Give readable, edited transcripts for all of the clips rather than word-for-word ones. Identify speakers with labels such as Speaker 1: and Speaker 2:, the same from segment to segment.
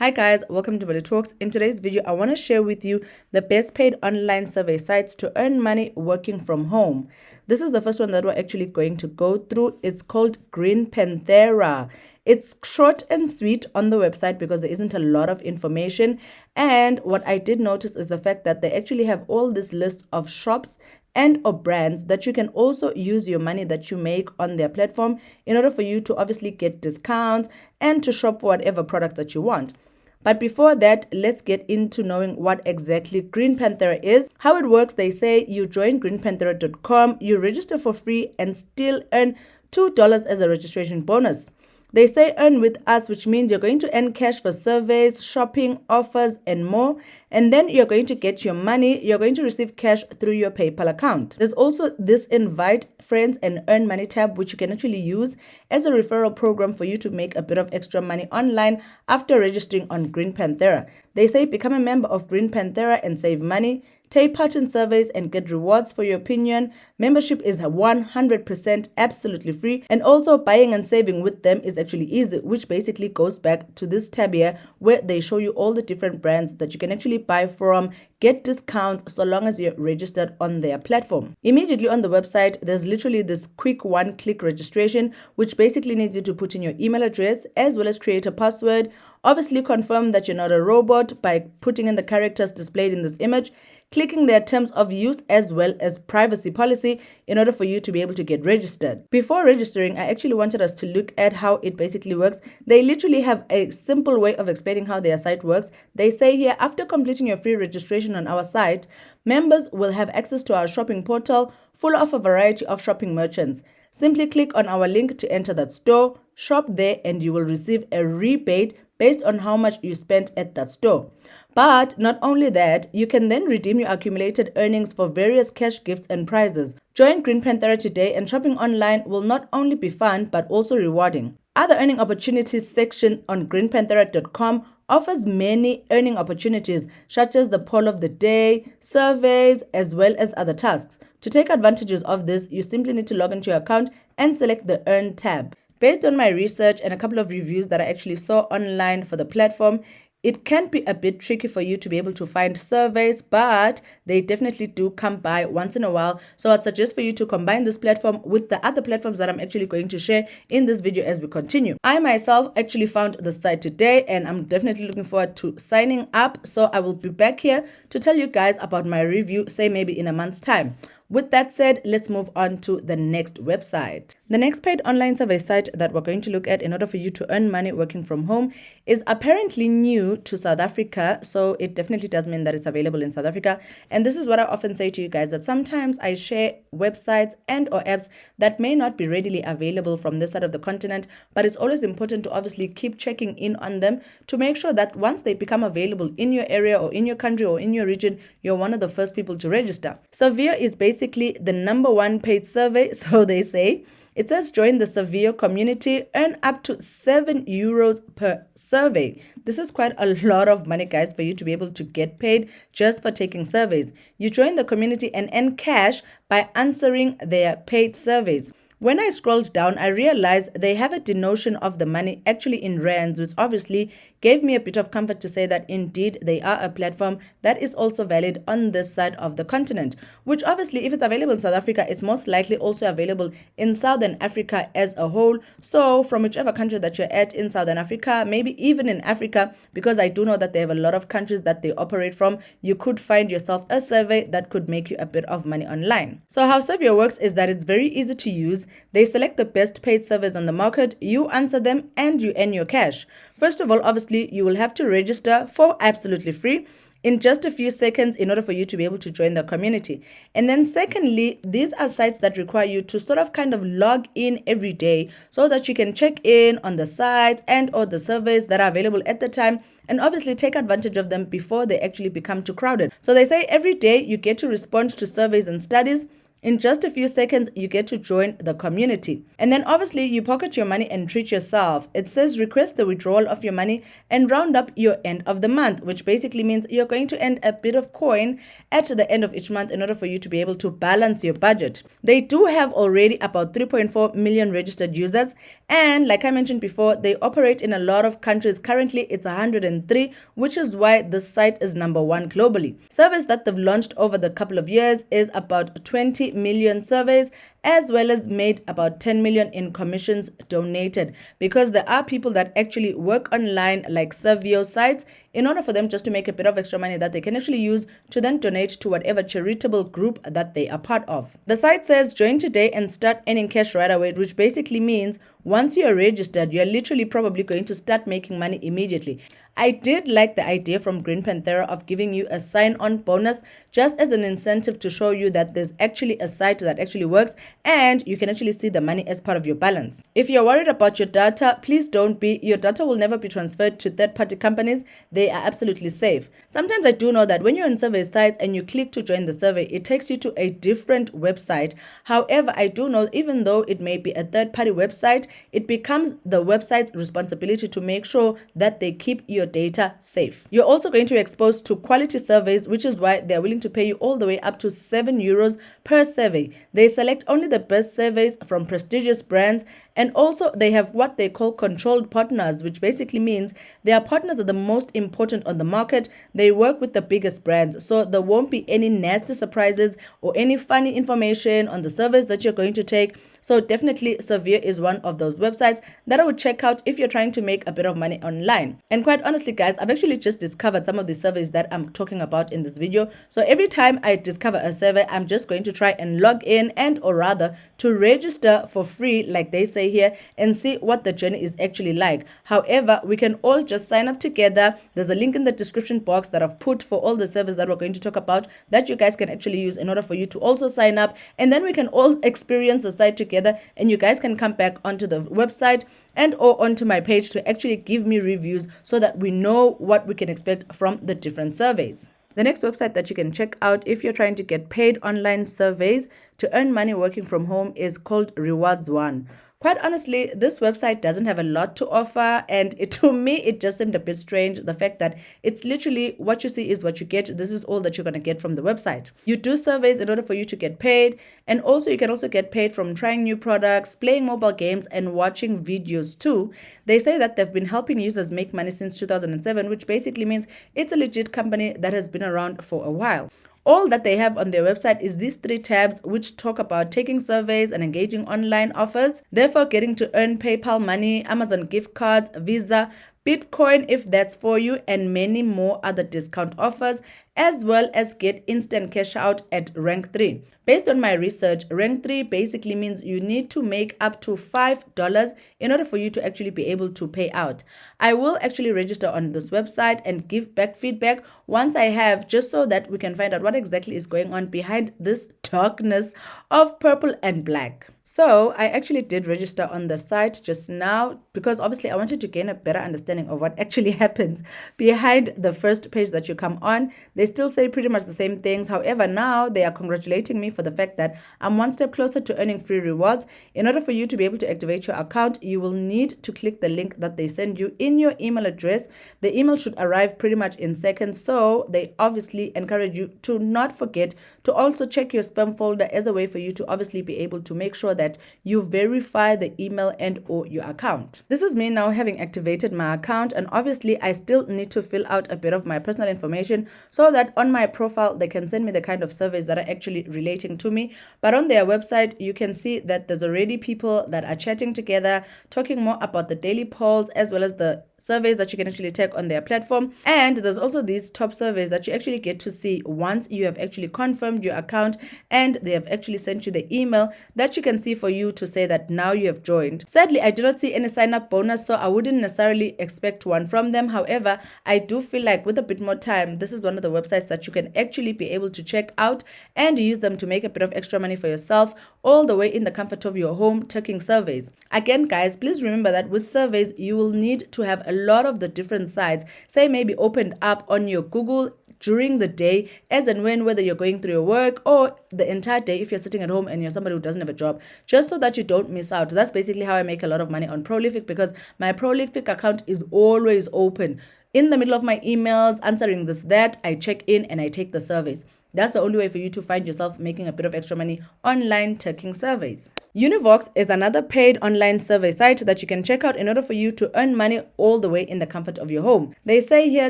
Speaker 1: Hi guys, welcome to Mbali Talks. In today's video, I want to share with you the best paid online survey sites to earn money working from home. This is the first one that we're actually going to go through. It's called Green Panthera. It's short and sweet on the website because there isn't a lot of information. And what I did notice is the fact that they actually have all this list of shops and or brands that you can also use your money that you make on their platform in order for you to obviously get discounts and to shop for whatever products that you want. But before that, let's get into knowing what exactly Green Panthera is. How it works, they say you join greenpanthera.com, you register for free and still earn $2 as a registration bonus. They say earn with us, which means you're going to earn cash for surveys, shopping, offers, and more. And then you're going to get your money. You're going to receive cash through your PayPal account. There's also this invite friends and earn money tab, which you can actually use as a referral program for you to make a bit of extra money online after registering on Green Panthera. They say become a member of Green Panthera and save money. Take part in surveys and get rewards for your opinion. Membership is 100% absolutely free. And also buying and saving with them is actually easy, which basically goes back to this tab here where they show you all the different brands that you can actually buy from, get discounts so long as you're registered on their platform. Immediately on the website, there's literally this quick one-click registration, which basically needs you to put in your email address as well as create a password. Obviously confirm that you're not a robot by putting in the characters displayed in this image, clicking their terms of use as well as privacy policy in order for you to be able to get registered. Before registering, I actually wanted us to look at how it basically works. They literally have a simple way of explaining how their site works. They say here, after completing your free registration on our site, members will have access to our shopping portal full of a variety of shopping merchants. Simply click on our link to enter that store, shop there, and you will receive a rebate based on how much you spent at that store. But not only that, you can then redeem your accumulated earnings for various cash gifts and prizes. Join Green Panthera today, and shopping online will not only be fun but also rewarding. Other earning opportunities section on greenpanthera.com offers many earning opportunities such as the poll of the day, surveys, as well as other tasks. To take advantages of this, you simply need to log into your account and select the Earn tab. Based on my research and a couple of reviews that I actually saw online for the platform, it can be a bit tricky for you to be able to find surveys, but they definitely do come by once in a while. So I'd suggest for you to combine this platform with the other platforms that I'm actually going to share in this video as we continue. I myself actually found the site today and I'm definitely looking forward to signing up. So I will be back here to tell you guys about my review, say maybe in a month's time. With that said, let's move on to the next website. The next paid online survey site that we're going to look at in order for you to earn money working from home is apparently new to South Africa. So it definitely does mean that it's available in South Africa. And this is what I often say to you guys, that sometimes I share websites and or apps that may not be readily available from this side of the continent, but it's always important to obviously keep checking in on them to make sure that once they become available in your area or in your country or in your region, you're one of the first people to register. Savio is basically the #1 paid survey, so they say. It says join the Savio community, earn up to €7 per survey. This is quite a lot of money, guys, for you to be able to get paid just for taking surveys. You join the community and earn cash by answering their paid surveys. When I scrolled down, I realized they have a denotion of the money actually in rands, which obviously gave me a bit of comfort to say that indeed they are a platform that is also valid on this side of the continent, which obviously if it's available in South Africa, it's most likely also available in Southern Africa as a whole. So from whichever country that you're at in Southern Africa, maybe even in Africa, because I do know that they have a lot of countries that they operate from, you could find yourself a survey that could make you a bit of money online. So how Savio works is that it's very easy to use. They select the best paid surveys on the market, you answer them, and you earn your cash. First of all, obviously, you will have to register for absolutely free in just a few seconds in order for you to be able to join the community. And then secondly, these are sites that require you to sort of kind of log in every day so that you can check in on the sites and or the surveys that are available at the time, and obviously take advantage of them before they actually become too crowded. So they say every day you get to respond to surveys and studies. In just a few seconds, you get to join the community. And then obviously you pocket your money and treat yourself. It says request the withdrawal of your money and round up your end of the month, which basically means you're going to earn a bit of coin at the end of each month in order for you to be able to balance your budget. They do have already about 3.4 million registered users, and like I mentioned before, they operate in a lot of countries. Currently it's 103, which is why this site is #1 globally. Surveys that they've launched over the couple of years is about 20 million surveys, as well as made about 10 million in commissions donated, because there are people that actually work online like Surveo sites in order for them just to make a bit of extra money that they can actually use to then donate to whatever charitable group that they are part of. The site says join today and start earning cash right away, which basically means once you're registered, you're literally probably going to start making money immediately. I did like the idea from Green Panthera of giving you a sign-on bonus just as an incentive to show you that there's actually a site that actually works and you can actually see the money as part of your balance. If you're worried about your data, please don't be. Your data will never be transferred to third-party companies. They are absolutely safe. Sometimes I do know that when you're on survey sites and you click to join the survey, it takes you to a different website. However, I do know even though it may be a third-party website, it becomes the website's responsibility to make sure that they keep your data safe. You're also going to be exposed to quality surveys, which is why they're willing to pay you all the way up to €7 per survey. They select only the best surveys from prestigious brands, and also they have what they call controlled partners, which basically means their partners are the most important on the market. They work with the biggest brands, so there won't be any nasty surprises or any funny information on the surveys that you're going to take. So definitely Survey is one of those websites that I would check out if you're trying to make a bit of money online. And quite honestly guys, I've actually just discovered some of the surveys that I'm talking about in this video. So every time I discover a survey, I'm just going to try and log in, and or rather to register for free like they say here, and see what the journey is actually like. However, we can all just sign up together. There's a link in the description box that I've put for all the surveys that we're going to talk about that you guys can actually use in order for you to also sign up, and then we can all experience the site together, and you guys can come back onto the website and or onto my page to actually give me reviews so that we know what we can expect from the different surveys. The next website that you can check out if you're trying to get paid online surveys to earn money working from home is called Rewards One. Quite honestly, this website doesn't have a lot to offer, and to me, it just seemed a bit strange. The fact that it's literally what you see is what you get. This is all that you're going to get from the website. You do surveys in order for you to get paid, and also you can also get paid from trying new products, playing mobile games, and watching videos too. They say that they've been helping users make money since 2007, which basically means it's a legit company that has been around for a while. All that they have on their website is these 3 tabs which talk about taking surveys and engaging online offers, therefore getting to earn PayPal money, Amazon gift cards, Visa, Bitcoin if that's for you, and many more other discount offers, as well as get instant cash out at rank 3. Based on my research, rank 3 basically means you need to make up to $5 in order for you to actually be able to pay out. I will actually register on this website and give back feedback once I have, just so that we can find out what exactly is going on behind this darkness of purple and black. So I actually did register on the site just now because obviously I wanted to gain a better understanding of what actually happens behind the first page that you come on. They still say pretty much the same things. However, now they are congratulating me for the fact that I'm one step closer to earning free rewards. In order for you to be able to activate your account, you will need to click the link that they send you in your email address. The email should arrive pretty much in seconds. So they obviously encourage you to not forget to also check your spam folder as a way for you to obviously be able to make sure that you verify the email and or your account. This is me now having activated my account, and obviously I still need to fill out a bit of my personal information so that on my profile they can send me the kind of surveys that are actually relating to me. But on their website you can see that there's already people that are chatting together, talking more about the daily polls as well as the surveys that you can actually take on their platform. And there's also these top surveys that you actually get to see once you have actually confirmed your account and they have actually sent you the email that you can see for you to say that now you have joined. Sadly, I do not see any sign up bonus, so I wouldn't necessarily expect one from them. However, I do feel like with a bit more time, this is one of the websites that you can actually be able to check out and use them to make a bit of extra money for yourself, all the way in the comfort of your home, taking surveys. Again, guys, please remember that with surveys, you will need to have a lot of the different sites, say maybe opened up on your Google during the day, as and when, whether you're going through your work or the entire day if you're sitting at home and you're somebody who doesn't have a job, just so that you don't miss out. That's basically how I make a lot of money on Prolific, because my Prolific account is always open. In the middle of my emails, answering this, that, I check in and I take the surveys. That's the only way for you to find yourself making a bit of extra money online taking surveys. Univox is another paid online survey site that you can check out in order for you to earn money all the way in the comfort of your home. They say here,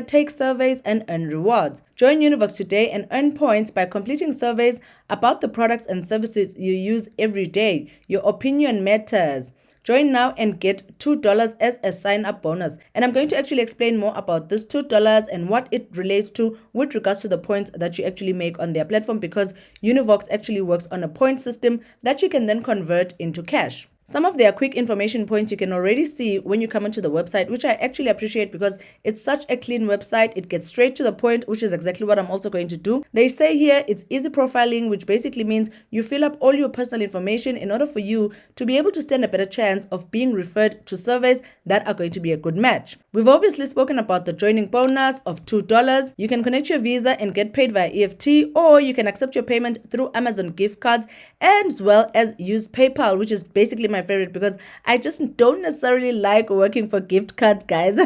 Speaker 1: take surveys and earn rewards. Join Univox today and earn points by completing surveys about the products and services you use every day. Your opinion matters. Join now and get $2 as a sign-up bonus. And I'm going to actually explain more about this $2 and what it relates to with regards to the points that you actually make on their platform, because Univox actually works on a point system that you can then convert into cash. Some of their quick information points you can already see when you come onto the website, which I actually appreciate because it's such a clean website. It gets straight to the point, which is exactly what I'm also going to do. They say here it's easy profiling, which basically means you fill up all your personal information in order for you to be able to stand a better chance of being referred to surveys that are going to be a good match. We've obviously spoken about the joining bonus of $2. You can connect your Visa and get paid via EFT, or you can accept your payment through Amazon gift cards, as well as use PayPal, which is basically my favorite because I just don't necessarily like working for gift cards, guys.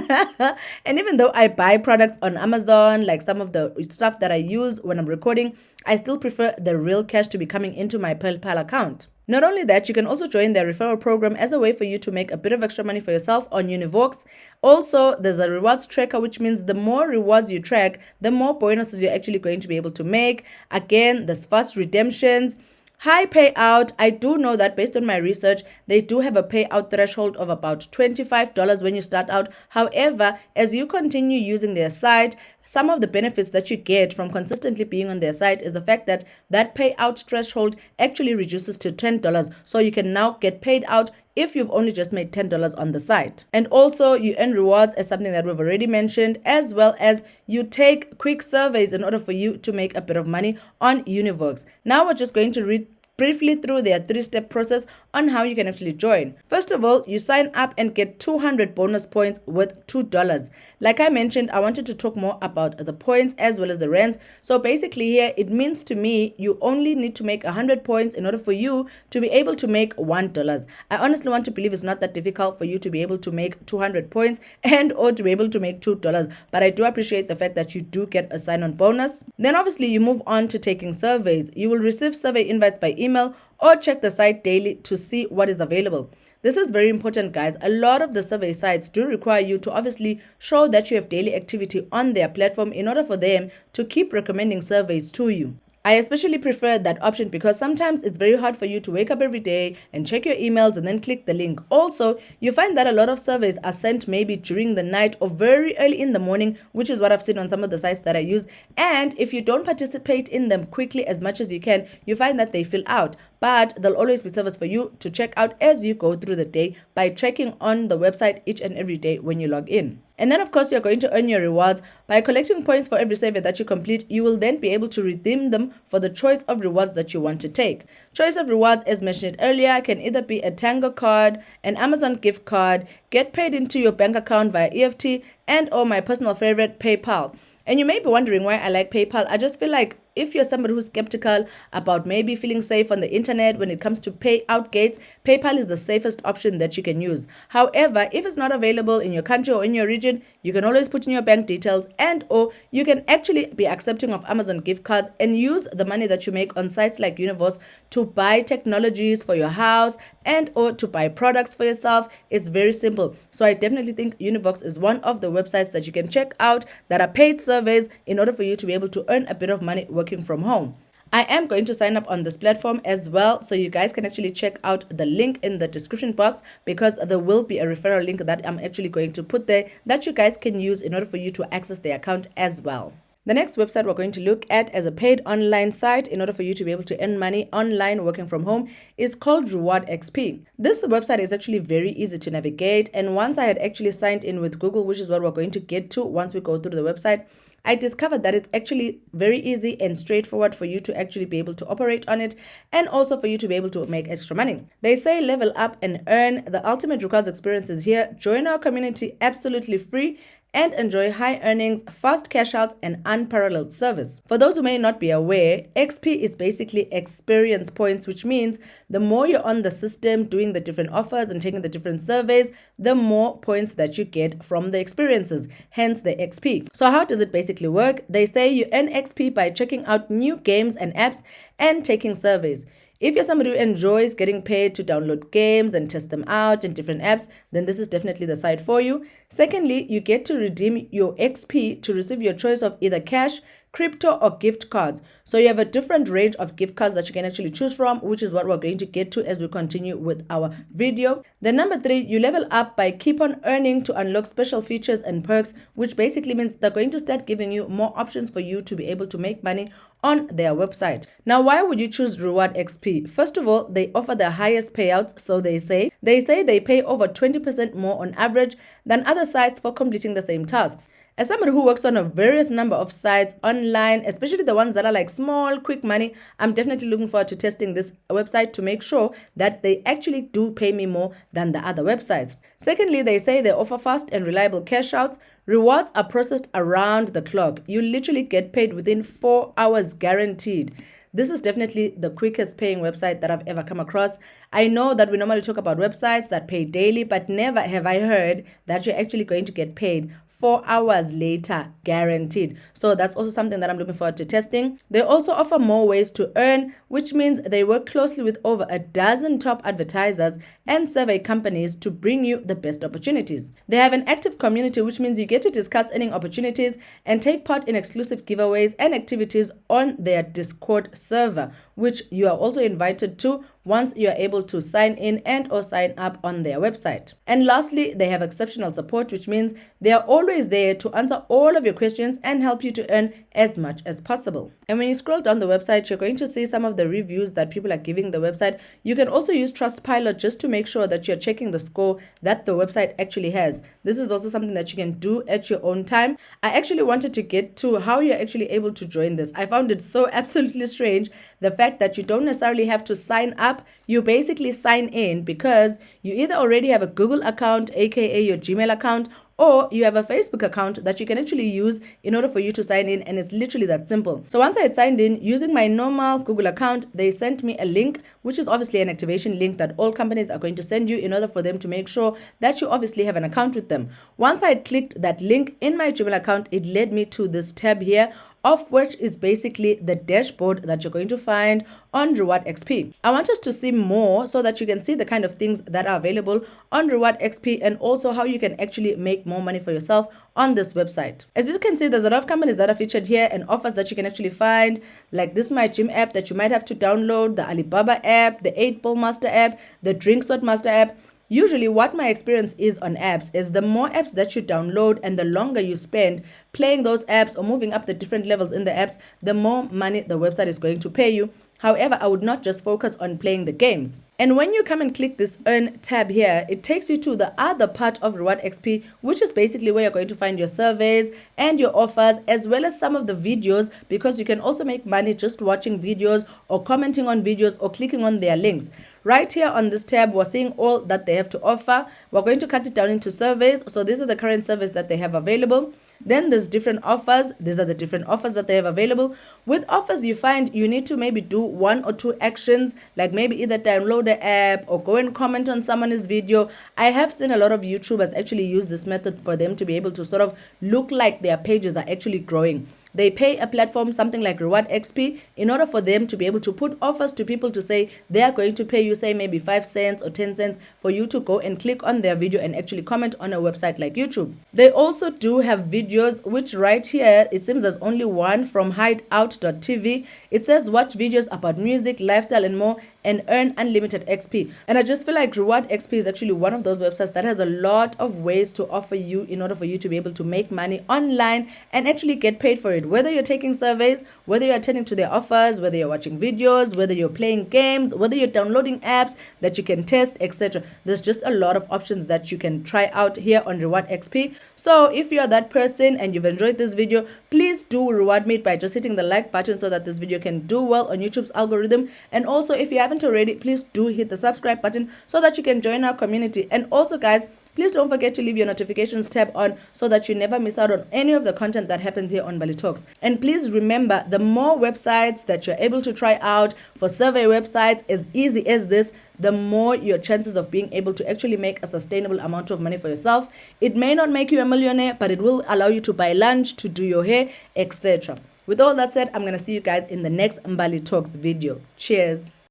Speaker 1: And even though I buy products on Amazon, like some of the stuff that I use when I'm recording, I still prefer the real cash to be coming into my PayPal account. Not only that, you can also join their referral program as a way for you to make a bit of extra money for yourself on Univox. Also, there's a rewards tracker, which means the more rewards you track, the more bonuses you're actually going to be able to make. Again, there's fast redemptions, high payout. I do know that based on my research, they do have a payout threshold of about $25 when you start out. However, as you continue using their site, some of the benefits that you get from consistently being on their site is the fact that that payout threshold actually reduces to $10. So you can now get paid out if you've only just made $10 on the site. And also you earn rewards as something that we've already mentioned, as well as you take quick surveys in order for you to make a bit of money on Univox. Now we're just going to read briefly through their 3-step process on how you can actually join. First of all, you sign up and get 200 bonus points worth $2. Like I mentioned, I wanted to talk more about the points as well as the rands. So basically here, it means to me, you only need to make 100 points in order for you to be able to make $1. I honestly want to believe it's not that difficult for you to be able to make 200 points and or to be able to make $2. But I do appreciate the fact that you do get a sign-on bonus. Then obviously you move on to taking surveys. You will receive survey invites by email or check the site daily to see what is available. This is very important, guys. A lot of the survey sites do require you to obviously show that you have daily activity on their platform in order for them to keep recommending surveys to you. I especially prefer that option because sometimes it's very hard for you to wake up every day and check your emails and then click the link. Also, you find that a lot of surveys are sent maybe during the night or very early in the morning, which is what I've seen on some of the sites that I use. And if you don't participate in them quickly as much as you can, you find that they fill out. But there'll always be service for you to check out as you go through the day by checking on the website each and every day when you log in. And then, of course, you're going to earn your rewards by collecting points for every survey that you complete. You will then be able to redeem them for the choice of rewards that you want to take. Choice of rewards, as mentioned earlier, can either be a Tango card, an Amazon gift card, get paid into your bank account via EFT, and or my personal favorite, PayPal. And you may be wondering why I like PayPal. I just feel like if you're somebody who's skeptical about maybe feeling safe on the internet when it comes to payout gates, PayPal is the safest option that you can use. However, if it's not available in your country or in your region, you can always put in your bank details, and or you can actually be accepting of Amazon gift cards and use the money that you make on sites like Universe to buy technologies for your house and or to buy products for yourself. It's very simple. So I definitely think Univox is one of the websites that you can check out that are paid surveys in order for you to be able to earn a bit of money working from home. I am going to sign up on this platform as well, so you guys can actually check out the link in the description box because there will be a referral link that I'm actually going to put there that you guys can use in order for you to access the account as well. The next website we're going to look at as a paid online site in order for you to be able to earn money online working from home is called Reward XP. This website is actually very easy to navigate, and once I had actually signed in with Google, which is what we're going to get to once we go through the website, I discovered that it's actually very easy and straightforward for you to actually be able to operate on it and also for you to be able to make extra money. They say level up and earn. The ultimate rewards experience is here. Join our community absolutely free and enjoy high earnings, fast cash outs, and unparalleled service. For those who may not be aware, XP is basically experience points, which means the more you're on the system doing the different offers and taking the different surveys, the more points that you get from the experiences, hence the XP. So how does it basically work? They say you earn XP by checking out new games and apps and taking surveys. If you're somebody who enjoys getting paid to download games and test them out in different apps, then this is definitely the site for you. Secondly, you get to redeem your XP to receive your choice of either cash, crypto, or gift cards. So you have a different range of gift cards that you can actually choose from, which is what we're going to get to as we continue with our video. Then number 3, you level up by keep on earning to unlock special features and perks, which basically means they're going to start giving you more options for you to be able to make money on their website. Now, why would you choose Reward XP? First of all, they offer the highest payouts, so they say they pay over 20% more on average than other sites for completing the same tasks. As somebody who works on a various number of sites online, especially the ones that are like small, quick money, I'm definitely looking forward to testing this website to make sure that they actually do pay me more than the other websites. Secondly, they say they offer fast and reliable cash outs. Rewards are processed around the clock. You literally get paid within 4 hours guaranteed. This is definitely the quickest paying website that I've ever come across. I know that we normally talk about websites that pay daily, but never have I heard that you're actually going to get paid 4 hours later, guaranteed. So that's also something that I'm looking forward to testing. They also offer more ways to earn, which means they work closely with over a dozen top advertisers and survey companies to bring you the best opportunities. They have an active community, which means you get to discuss earning opportunities and take part in exclusive giveaways and activities on their Discord server, which you are also invited to once you are able to sign in and or sign up on their website. And lastly, they have exceptional support, which means they are always there to answer all of your questions and help you to earn as much as possible. And when you scroll down the website, you're going to see some of the reviews that people are giving the website. You can also use Trustpilot just to make sure that you're checking the score that the website actually has. This is also something that you can do at your own time. I actually wanted to get to how you're actually able to join this. I found it so absolutely strange, the fact that you don't necessarily have to sign up. You basically sign in because you either already have a Google account, aka your Gmail account, or you have a Facebook account that you can actually use in order for you to sign in, and it's literally that simple. So once I had signed in using my normal Google account, they sent me a link, which is obviously an activation link that all companies are going to send you in order for them to make sure that you obviously have an account with them. Once I clicked that link in my Gmail account, it led me to this tab here, of which is basically the dashboard that you're going to find on Reward XP. I want us to see more so that you can see the kind of things that are available on Reward XP and also how you can actually make more money for yourself on this website. As you can see, there's a lot of companies that are featured here and offers that you can actually find, like this My Gym app that you might have to download, the Alibaba app, the 8-Ball Master app, the Drinksort Master app. Usually what my experience is on apps is the more apps that you download and the longer you spend playing those apps or moving up the different levels in the apps, the more money the website is going to pay you. However, I would not just focus on playing the games. And when you come and click this Earn tab here, it takes you to the other part of Reward XP, which is basically where you're going to find your surveys and your offers, as well as some of the videos, because you can also make money just watching videos or commenting on videos or clicking on their links. Right here on this tab, we're seeing all that they have to offer. We're going to cut it down into surveys. So these are the current surveys that they have available. Then there's different offers. These are the different offers that they have available. With offers, you find you need to maybe do 1 or 2 actions, like maybe either download the app or go and comment on someone's video. I have seen a lot of YouTubers actually use this method for them to be able to sort of look like their pages are actually growing. They pay a platform, something like Reward XP, in order for them to be able to put offers to people to say they are going to pay you, say, maybe 5 cents or 10 cents for you to go and click on their video and actually comment on a website like YouTube. They also do have videos, which right here, it seems there's only one from hideout.tv. It says watch videos about music, lifestyle, and more, and earn unlimited XP. And I just feel like Reward XP is actually one of those websites that has a lot of ways to offer you in order for you to be able to make money online and actually get paid for it. Whether you're taking surveys, whether you're attending to their offers, whether you're watching videos, whether you're playing games, whether you're downloading apps that you can test, etc. There's just a lot of options that you can try out here on Reward XP. So if you're that person and you've enjoyed this video, please do reward me by just hitting the like button so that this video can do well on YouTube's algorithm. And also, if you haven't already, please do hit the subscribe button so that you can join our community. And also, guys, Please don't forget to leave your notifications tab on so that you never miss out on any of the content that happens here on Mbali Talks. And please remember, the more websites that you're able to try out for survey websites as easy as this, the more your chances of being able to actually make a sustainable amount of money for yourself. It may not make you a millionaire, but it will allow you to buy lunch, to do your hair, etc. With all that said, I'm going to see you guys in the next Mbali Talks video. Cheers.